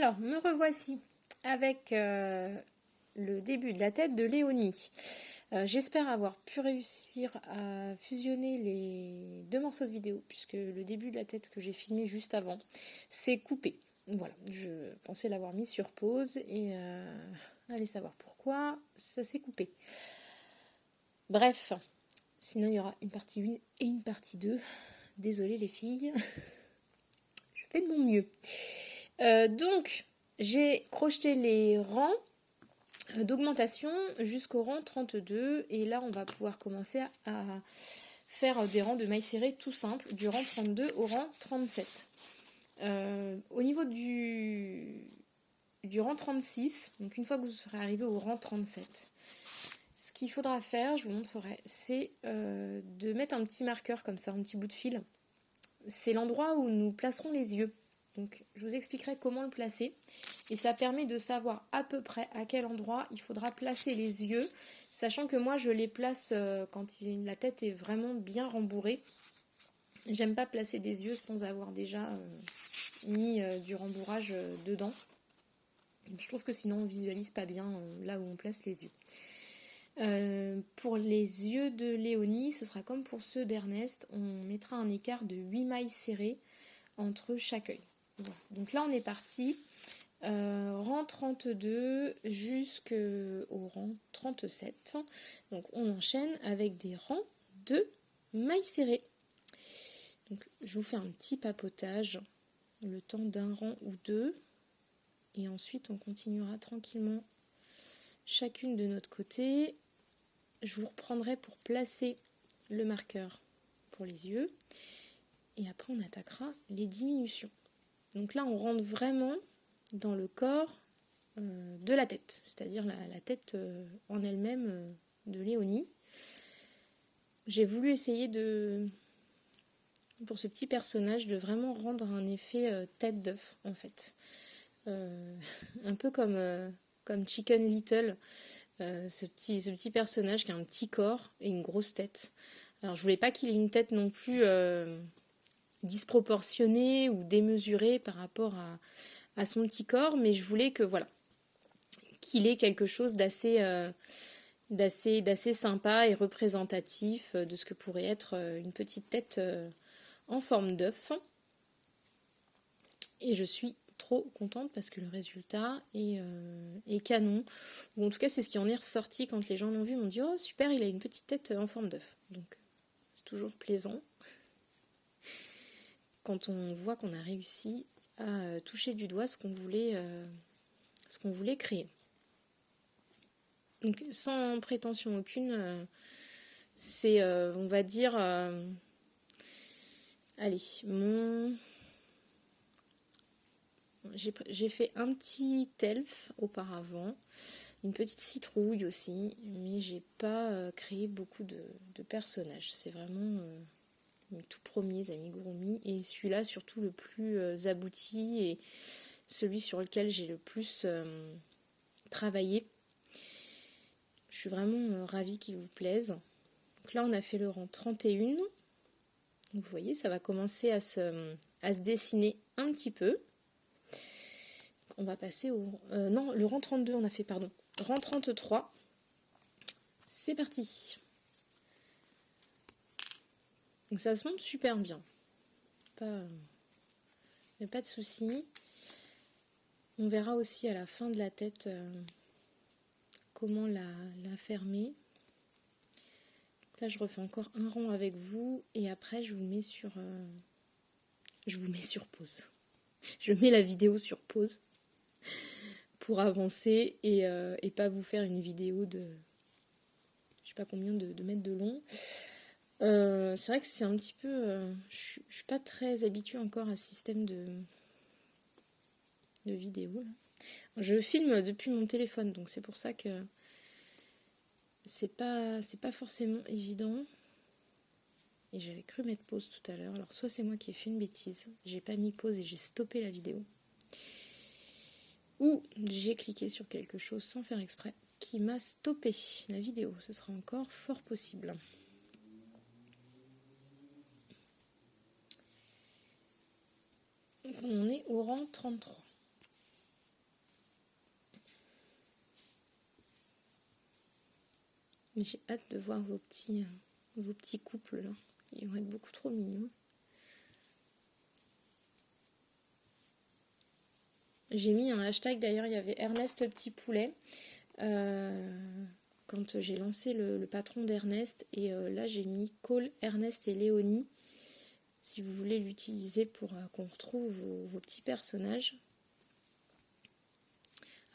Alors, me revoici avec le début de la tête de Léonie. J'espère avoir pu réussir à fusionner les deux morceaux de vidéo, puisque le début de la tête que j'ai filmé juste avant, s'est coupé. Voilà, je pensais l'avoir mis sur pause et allez savoir pourquoi ça s'est coupé. Bref, sinon il y aura une partie 1 et une partie 2. Désolée les filles, je fais de mon mieux. Donc, j'ai crocheté les rangs d'augmentation jusqu'au rang 32 et là on va pouvoir commencer à faire des rangs de mailles serrées tout simples du rang 32 au rang 37. Au niveau du rang 36, donc une fois que vous serez arrivé au rang 37, ce qu'il faudra faire, je vous montrerai, c'est de mettre un petit marqueur comme ça, un petit bout de fil. C'est l'endroit où nous placerons les yeux. Donc je vous expliquerai comment le placer et ça permet de savoir à peu près à quel endroit il faudra placer les yeux, sachant que moi je les place quand la tête est vraiment bien rembourrée. J'aime pas placer des yeux sans avoir déjà mis du rembourrage dedans. Je trouve que sinon on visualise pas bien là où on place les yeux. Pour les yeux de Léonie, ce sera comme pour ceux d'Ernest, on mettra un écart de 8 mailles serrées entre chaque œil. Voilà. Donc là on est parti, rang 32 jusqu'au rang 37. Donc on enchaîne avec des rangs de mailles serrées. Donc je vous fais un petit papotage, le temps d'un rang ou deux. Et ensuite on continuera tranquillement chacune de notre côté. Je vous reprendrai pour placer le marqueur pour les yeux. Et après on attaquera les diminutions. Donc là on rentre vraiment dans le corps de la tête, c'est-à-dire la tête en elle-même de Léonie. J'ai voulu essayer pour ce petit personnage, de vraiment rendre un effet tête d'œuf en fait. Un peu comme Chicken Little, ce petit personnage qui a un petit corps et une grosse tête. Alors je voulais pas qu'il ait une tête non plus disproportionnée ou démesurée par rapport à son petit corps, mais je voulais que voilà, qu'il ait quelque chose d'assez sympa et représentatif de ce que pourrait être une petite tête en forme d'œuf. Et je suis trop contente parce que le résultat est canon. Ou en tout cas, c'est ce qui en est ressorti quand les gens l'ont vu. Ils m'ont dit « Oh super, il a une petite tête en forme d'œuf ». Donc c'est toujours plaisant quand on voit qu'on a réussi à toucher du doigt ce qu'on voulait créer. Donc sans prétention aucune, c'est, on va dire, allez, j'ai fait un petit elfe auparavant, une petite citrouille aussi, mais j'ai pas créé beaucoup de personnages. C'est vraiment mes tout premiers amigurumi, et celui-là surtout le plus abouti et celui sur lequel j'ai le plus travaillé. Je suis vraiment ravie qu'il vous plaise. Donc là, on a fait le rang 31. Vous voyez, ça va commencer à se dessiner un petit peu. On va passer au... non, le rang 32, on a fait, pardon. Rang 33. C'est parti. Donc ça se monte super bien. Pas de souci. On verra aussi à la fin de la tête comment la fermer. Là, je refais encore un rang avec vous et après, je vous mets sur pause. Je mets la vidéo sur pause pour avancer et pas vous faire une vidéo de je sais pas combien de mètres de long. C'est vrai que c'est un petit peu... je suis pas très habituée encore à ce système de vidéo. Là. Je filme depuis mon téléphone, donc c'est pour ça que c'est pas forcément évident. Et j'avais cru mettre pause tout à l'heure. Alors soit c'est moi qui ai fait une bêtise, j'ai pas mis pause et j'ai stoppé la vidéo. Ou j'ai cliqué sur quelque chose sans faire exprès qui m'a stoppé la vidéo. Ce sera encore fort possible. Donc on en est au rang 33. J'ai hâte de voir vos petits couples là. Ils vont être beaucoup trop mignons. J'ai mis un hashtag, d'ailleurs, il y avait Ernest le petit poulet. Quand j'ai lancé le patron d'Ernest. Et là, j'ai mis Call Ernest et Léonie. Si vous voulez l'utiliser pour qu'on retrouve vos petits personnages.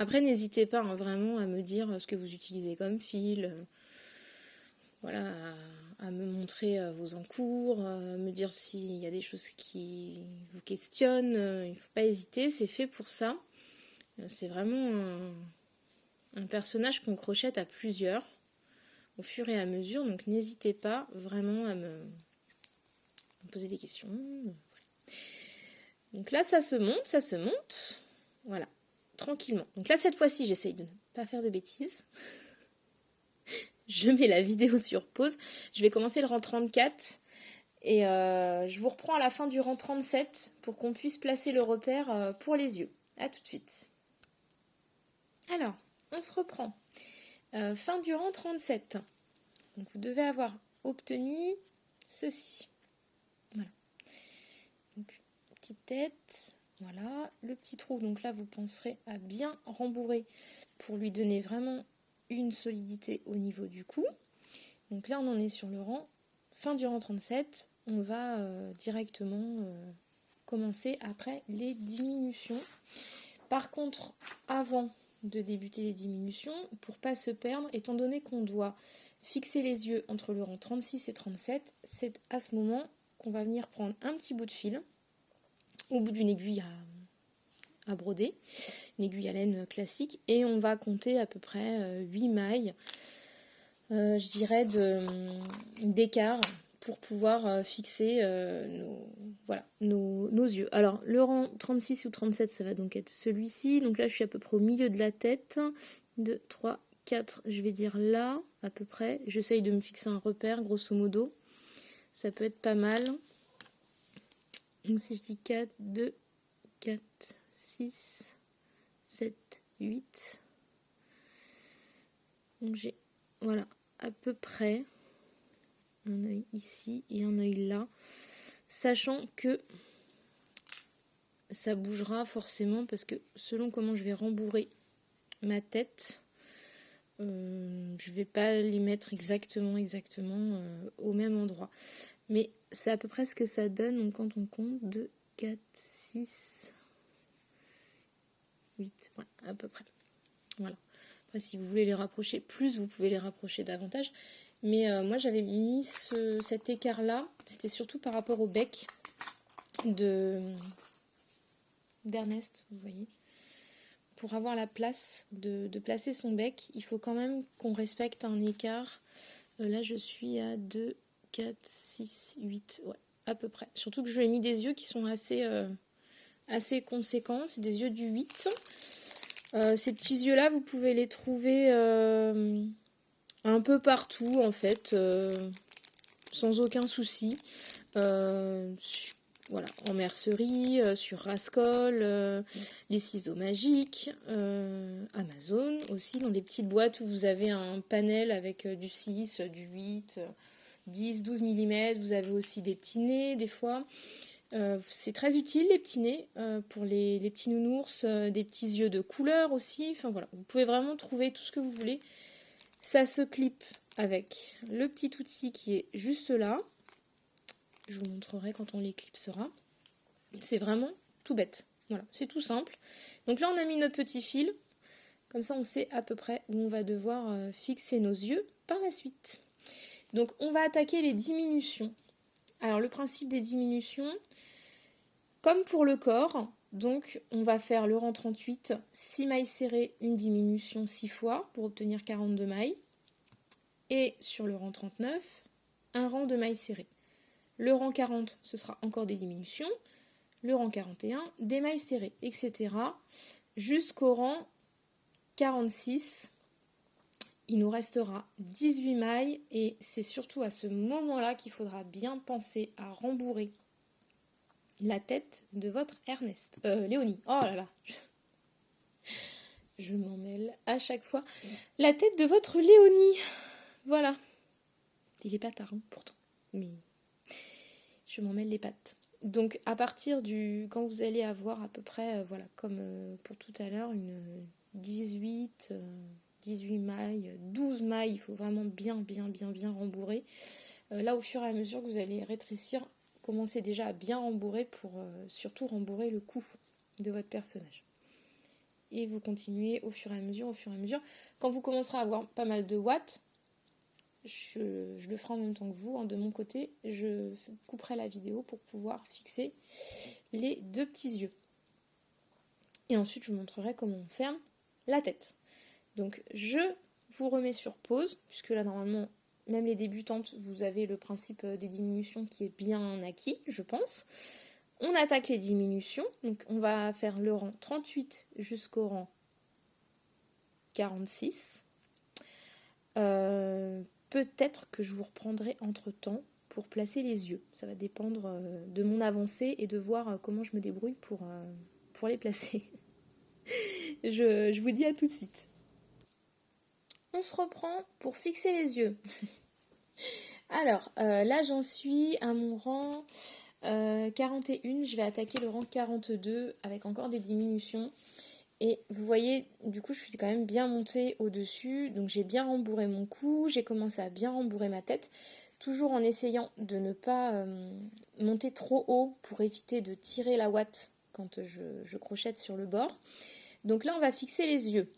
Après, n'hésitez pas vraiment à me dire ce que vous utilisez comme fil. Voilà, à me montrer vos encours, me dire s'il y a des choses qui vous questionnent. Il ne faut pas hésiter, c'est fait pour ça. C'est vraiment un personnage qu'on crochette à plusieurs au fur et à mesure. Donc n'hésitez pas vraiment à me poser des questions. Voilà. Donc là, ça se monte. Voilà, tranquillement. Donc là, cette fois-ci, j'essaye de ne pas faire de bêtises. Je mets la vidéo sur pause. Je vais commencer le rang 34 et je vous reprends à la fin du rang 37 pour qu'on puisse placer le repère pour les yeux. A tout de suite. Alors, on se reprend. Fin du rang 37. Donc vous devez avoir obtenu ceci. Voilà. Donc, petite tête. Voilà. Le petit trou. Donc là, vous penserez à bien rembourrer pour lui donner vraiment une solidité au niveau du cou. Donc là, on en est sur le rang. Fin du rang 37. On va directement commencer après les diminutions. Par contre, avant de débuter les diminutions, pour ne pas se perdre, étant donné qu'on doit fixer les yeux entre le rang 36 et 37, c'est à ce moment qu'on va venir prendre un petit bout de fil, au bout d'une aiguille à broder, une aiguille à laine classique, et on va compter à peu près 8 mailles, je dirais, d'écart pour pouvoir fixer nos yeux. Alors, le rang 36 ou 37, ça va donc être celui-ci. Donc là, je suis à peu près au milieu de la tête. 2, 3, 4, je vais dire là, à peu près. J'essaye de me fixer un repère, grosso modo. Ça peut être pas mal. Donc si je dis 4, 2, 4, 6, 7, 8. Donc j'ai, voilà, à peu près un œil ici et un œil là, sachant que ça bougera forcément parce que selon comment je vais rembourrer ma tête, je vais pas les mettre exactement au même endroit. Mais c'est à peu près ce que ça donne. Donc quand on compte 2, 4, 6, 8, ouais, à peu près. Voilà. Après, si vous voulez les rapprocher plus, vous pouvez les rapprocher davantage. Mais moi, j'avais mis cet écart-là. C'était surtout par rapport au bec d'Ernest, vous voyez. Pour avoir la place de placer son bec, il faut quand même qu'on respecte un écart. Là, je suis à 2, 4, 6, 8, ouais, à peu près. Surtout que je lui ai mis des yeux qui sont assez conséquents. C'est des yeux du 8. Ces petits yeux-là, vous pouvez les trouver un peu partout, en fait, sans aucun souci. Voilà, en mercerie, sur Rascol, les ciseaux magiques, Amazon aussi, dans des petites boîtes où vous avez un panel avec du 6, du 8, 10, 12 mm. Vous avez aussi des petits nez, des fois. C'est très utile, les petits nez, pour les petits nounours, des petits yeux de couleur aussi. Enfin voilà, vous pouvez vraiment trouver tout ce que vous voulez. Ça se clip avec le petit outil qui est juste là. Je vous montrerai quand on l'éclipsera. C'est vraiment tout bête. Voilà, c'est tout simple. Donc là, on a mis notre petit fil. Comme ça, on sait à peu près où on va devoir fixer nos yeux par la suite. Donc, on va attaquer les diminutions. Alors, le principe des diminutions, comme pour le corps, donc on va faire le rang 38, 6 mailles serrées, une diminution 6 fois pour obtenir 42 mailles. Et sur le rang 39, un rang de mailles serrées. Le rang 40, ce sera encore des diminutions. Le rang 41, des mailles serrées, etc. Jusqu'au rang 46, il nous restera 18 mailles et c'est surtout à ce moment-là qu'il faudra bien penser à rembourrer la tête de votre Ernest. Léonie, oh là là, je m'en mêle à chaque fois. La tête de votre Léonie. Voilà. Il est pas tard, hein, pourtant. Mais je m'en mêle les pattes. Donc à partir quand vous allez avoir à peu près, voilà, comme pour tout à l'heure, une 18 mailles, 12 mailles, il faut vraiment bien rembourrer. Là, au fur et à mesure que vous allez rétrécir, commencez déjà à bien rembourrer pour surtout rembourrer le cou de votre personnage. Et vous continuez au fur et à mesure. Quand vous commencerez à avoir pas mal de watts, je le ferai en même temps que vous, hein, de mon côté, je couperai la vidéo pour pouvoir fixer les 2 petits yeux. Et ensuite, je vous montrerai comment on ferme la tête. Donc, je vous remets sur pause, puisque là, normalement, même les débutantes, vous avez le principe des diminutions qui est bien acquis, je pense. On attaque les diminutions, donc on va faire le rang 38 jusqu'au rang 46. Peut-être que je vous reprendrai entre-temps pour placer les yeux. Ça va dépendre de mon avancée et de voir comment je me débrouille pour les placer. Je vous dis à tout de suite. On se reprend pour fixer les yeux. Alors, là j'en suis à mon rang 41. Je vais attaquer le rang 42 avec encore des diminutions. Et vous voyez, du coup, je suis quand même bien montée au-dessus. Donc, j'ai bien rembourré mon cou. J'ai commencé à bien rembourrer ma tête. Toujours en essayant de ne pas monter trop haut pour éviter de tirer la ouate quand je crochette sur le bord. Donc là, on va fixer les yeux.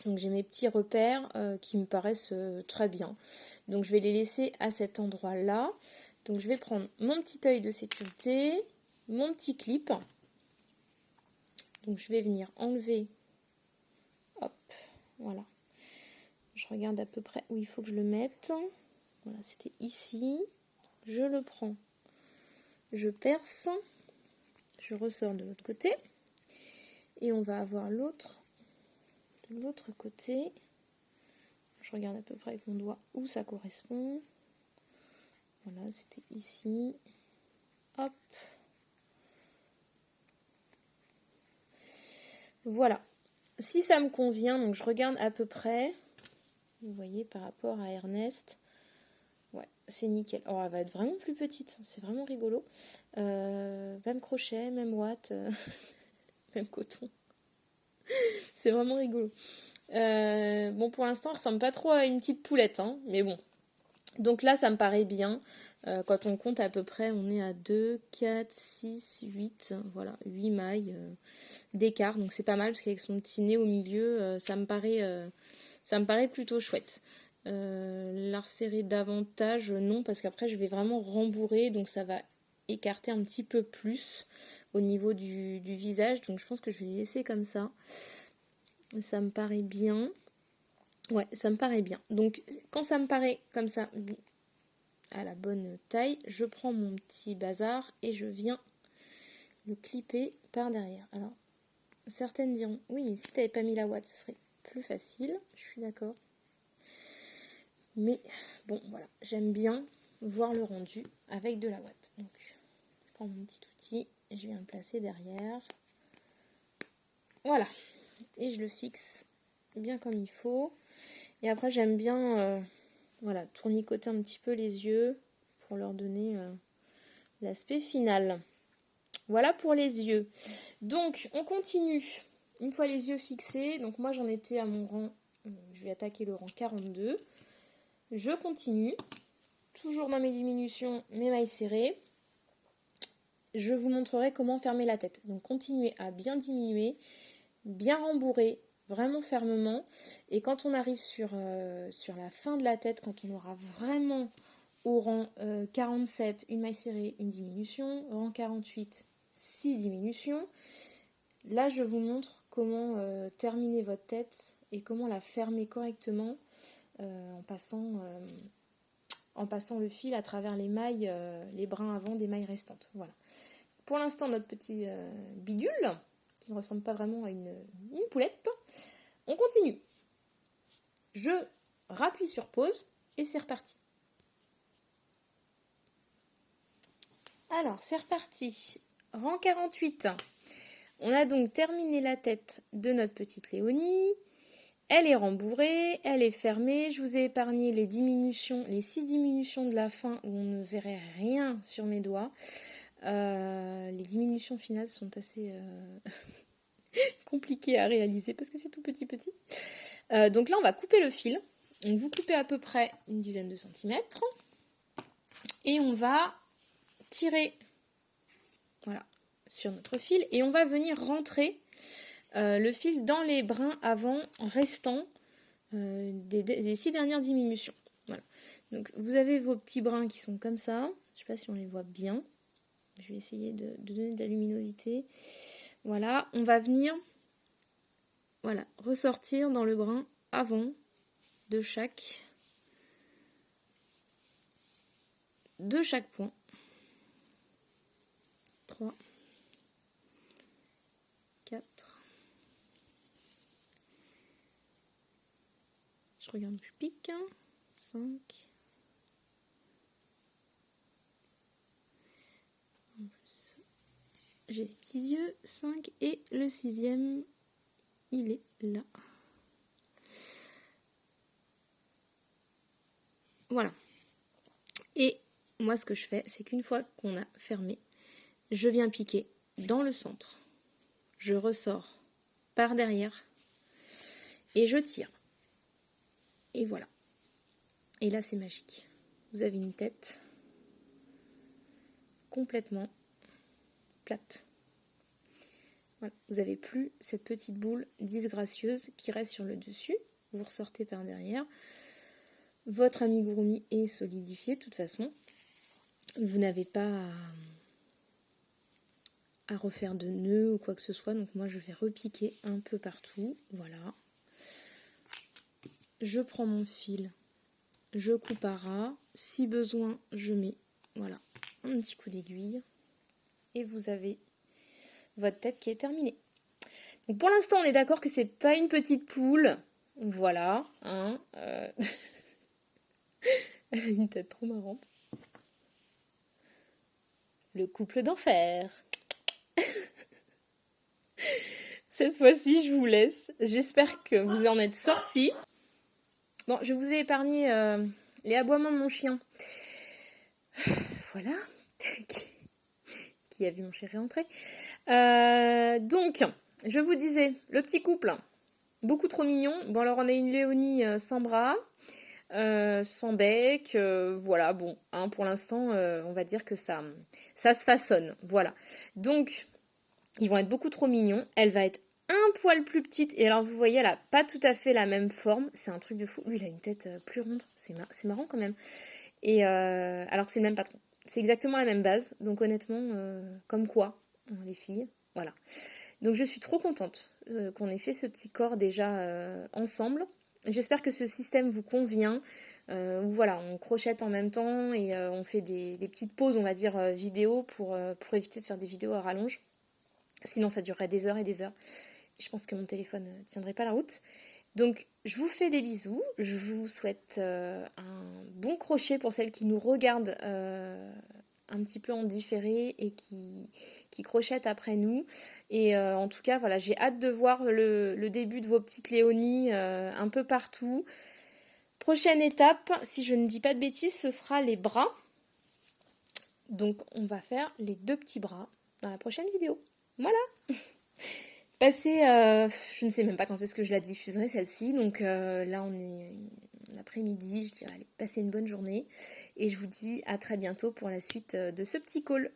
Donc, j'ai mes petits repères qui me paraissent très bien. Donc, je vais les laisser à cet endroit-là. Donc, je vais prendre mon petit œil de sécurité, mon petit clip. Donc je vais venir enlever, hop, voilà. Je regarde à peu près où il faut que je le mette. Voilà, c'était ici. Je le prends, je perce, je ressors de l'autre côté. Et on va avoir l'autre de l'autre côté. Je regarde à peu près avec mon doigt où ça correspond. Voilà, c'était ici. Hop. Voilà. Si ça me convient, donc je regarde à peu près. Vous voyez, par rapport à Ernest. Ouais, c'est nickel. Oh, elle va être vraiment plus petite. C'est vraiment rigolo. Même crochet, même watt, même coton. C'est vraiment rigolo. Bon, pour l'instant, elle ressemble pas trop à une petite poulette, hein, mais bon. Donc là, ça me paraît bien. Quand on compte à peu près, on est à 2, 4, 6, 8. Voilà, 8 mailles d'écart. Donc c'est pas mal parce qu'avec son petit nez au milieu, ça me paraît plutôt chouette. La resserrer davantage, non, parce qu'après je vais vraiment rembourrer, donc ça va écarter un petit peu plus au niveau du visage. Donc je pense que je vais les laisser comme ça. Ça me paraît bien. Ouais, ça me paraît bien. Donc quand ça me paraît comme ça, à la bonne taille, je prends mon petit bazar et je viens le clipper par derrière. Alors, certaines diront, oui, mais si tu n'avais pas mis la ouate, ce serait plus facile. Je suis d'accord. Mais bon, voilà, j'aime bien voir le rendu avec de la ouate. Donc, je prends mon petit outil et je viens le placer derrière. Voilà. Et je le fixe bien comme il faut. Et après, j'aime bien voilà, tournicoter un petit peu les yeux pour leur donner l'aspect final. Voilà pour les yeux. Donc, on continue. Une fois les yeux fixés, donc moi j'en étais à mon rang, je vais attaquer le rang 42. Je continue, toujours dans mes diminutions, mes mailles serrées. Je vous montrerai comment fermer la tête. Donc continuez à bien diminuer, bien rembourrer, vraiment fermement. Et quand on arrive sur la fin de la tête, quand on aura vraiment au rang 47, une maille serrée, une diminution, rang 48, 6 diminutions, là je vous montre comment terminer votre tête et comment la fermer correctement en passant le fil à travers les mailles, les brins avant des mailles restantes. Voilà. Pour l'instant, notre petit bidule, qui ne ressemble pas vraiment à une poulette, on continue. Je rappuie sur pause et c'est reparti. Alors, c'est reparti. Rang 48. On a donc terminé la tête de notre petite Léonie. Elle est rembourrée, elle est fermée. Je vous ai épargné les diminutions, les 6 diminutions de la fin où on ne verrait rien sur mes doigts. Les diminutions finales sont assez compliquées à réaliser parce que c'est tout petit. Donc là, on va couper le fil. Donc vous coupez à peu près une dizaine de centimètres. Et on va tirer voilà, sur notre fil. Et on va venir rentrer le fil dans les brins avant restants des 6 dernières diminutions. Voilà. Donc vous avez vos petits brins qui sont comme ça. Je ne sais pas si on les voit bien. Je vais essayer de donner de la luminosité. Voilà, on va venir ressortir dans le brin avant de chaque point. 3, 4. Je regarde où je pique. 5. En plus, j'ai les petits yeux. 5. Et le 6e, il est là. Voilà. Et moi, ce que je fais, c'est qu'une fois qu'on a fermé, je viens piquer dans le centre. Je ressors par derrière et je tire. Et voilà. Et là, c'est magique. Vous avez une tête complètement plate. Voilà. Vous n'avez plus cette petite boule disgracieuse qui reste sur le dessus. Vous ressortez par derrière. Votre amigurumi est solidifié de toute façon. Vous n'avez pas à refaire de nœuds ou quoi que ce soit. Donc moi, je vais repiquer un peu partout. Voilà. Je prends mon fil. Je coupe à ras. Si besoin, je mets voilà, un petit coup d'aiguille. Et vous avez votre tête qui est terminée. Donc pour l'instant, on est d'accord que c'est pas une petite poule. Voilà. Hein, Elle a une tête trop marrante. Le couple d'enfer. Cette fois-ci, je vous laisse. J'espère que vous en êtes sortis. Bon, je vous ai épargné les aboiements de mon chien. Voilà. Qui a vu mon chéri entrer. Donc, je vous disais, le petit couple, beaucoup trop mignon. Bon, alors on a une Léonie sans bras, sans bec. Voilà, bon, hein, pour l'instant, on va dire que ça se façonne. Voilà. Donc, ils vont être beaucoup trop mignons. Elle va être un poil plus petite. Et alors, vous voyez, elle n'a pas tout à fait la même forme. C'est un truc de fou. Lui, il a une tête plus ronde. C'est marrant quand même. Et alors que c'est le même patron. C'est exactement la même base. Donc honnêtement, comme quoi, hein, les filles, voilà. Donc je suis trop contente qu'on ait fait ce petit corps déjà ensemble. J'espère que ce système vous convient. Où voilà, on crochette en même temps et on fait des petites pauses, on va dire, vidéo pour éviter de faire des vidéos à rallonge. Sinon, ça durerait des heures et des heures. Et je pense que mon téléphone ne tiendrait pas la route. Donc, je vous fais des bisous. Je vous souhaite un bon crochet pour celles qui nous regardent un petit peu en différé et qui crochettent après nous. Et en tout cas, voilà, j'ai hâte de voir le début de vos petites Léonies un peu partout. Prochaine étape, si je ne dis pas de bêtises, ce sera les bras. Donc, on va faire les 2 petits bras dans la prochaine vidéo. Voilà. Passez, je ne sais même pas quand est-ce que je la diffuserai celle-ci, donc là on est l'après-midi, je dirais allez, passez une bonne journée et je vous dis à très bientôt pour la suite de ce petit call.